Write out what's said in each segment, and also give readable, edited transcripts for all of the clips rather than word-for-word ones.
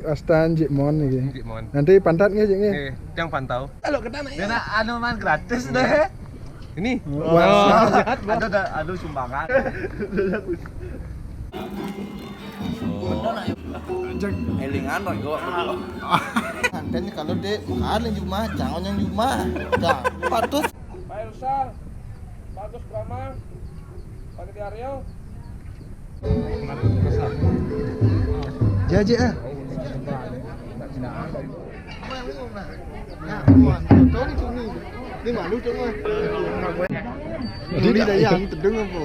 Astan Jikmon nih. Nanti pantat nggak Jiknya? Yang pantau. Kalau kena nih. Karena anu man gratis deh. Ini. Aduh sumbangan. Elingan rồi gua. Anten kalau dek mahal yang cuma, jangan yang cuma. Dah, patus. Pak Irsal, Bagus Brahma, Pak Aryo. Jaje ah. Jadi dah yang terdung apa?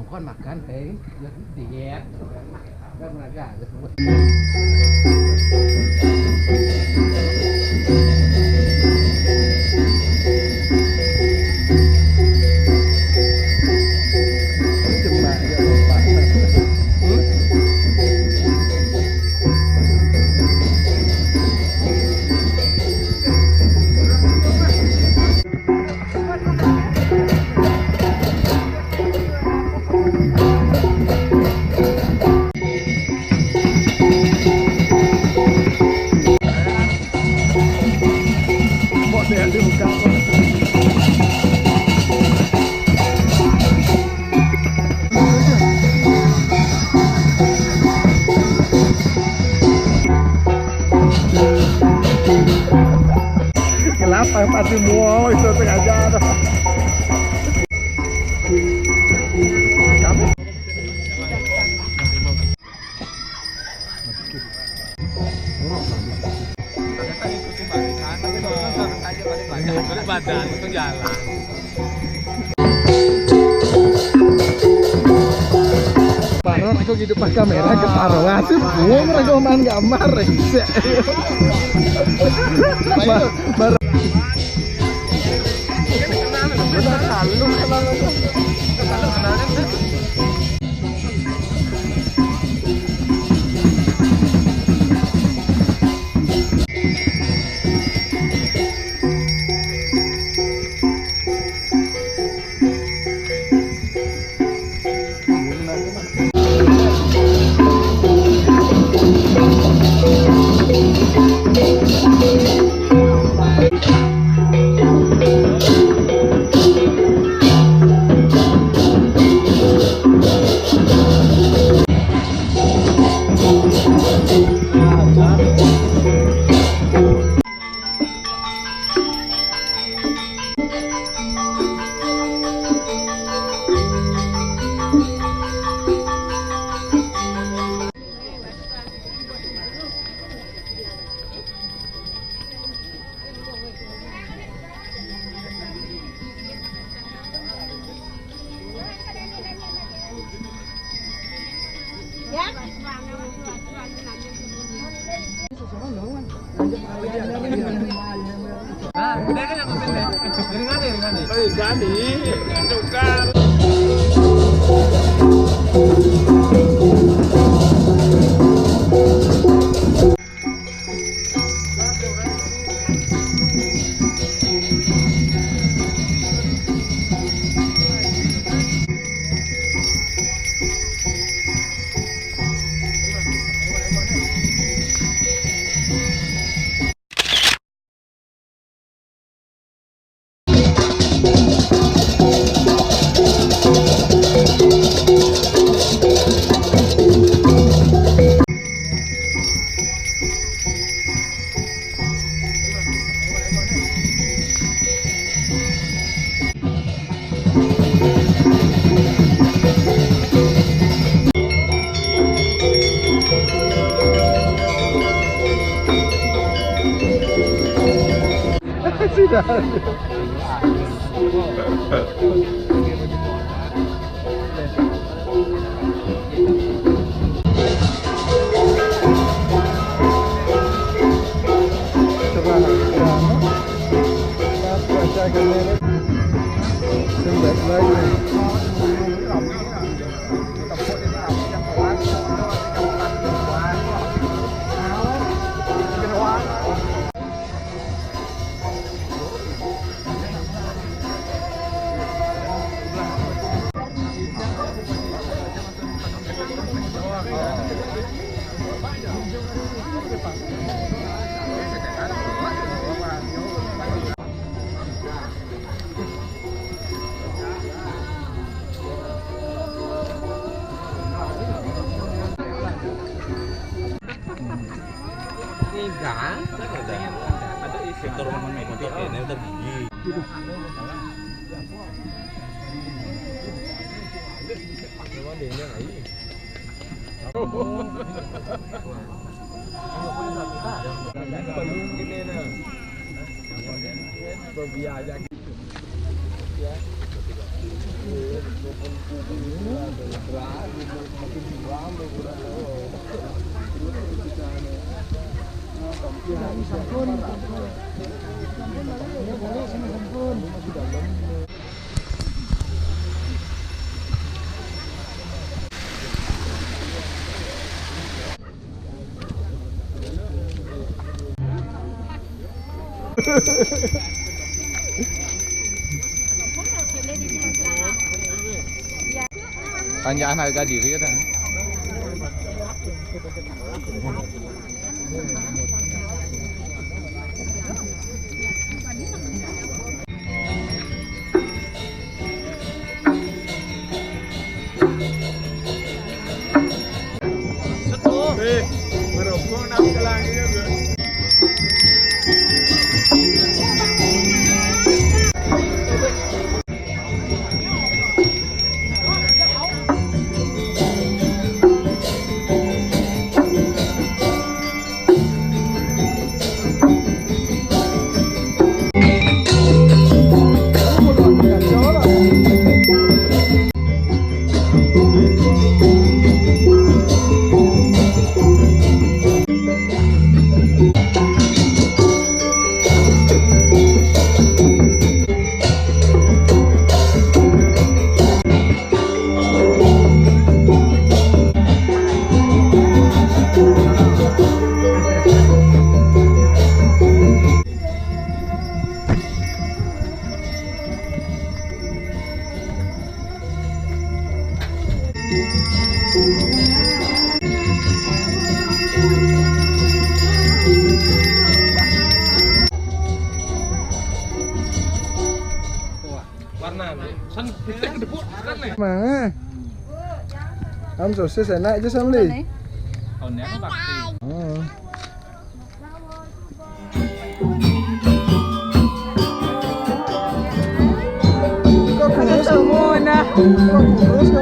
Con makan teh, diet. Kan agak disebut. Kenapa pasti mau itu sengaja ada. Badan itu jalan. Parah aku gitu pas kamera ketaruhan sih, gua mereka main gambar rese. Baru. Ada sektor rumah media ini udah gigi. Tanyakan harga diri kan. Merokok nak lagi ya, Bro. Mana? Am sosis enak aja Samli. Tahunnya aku pasti. Oh. Kok kurus? Kok kurus?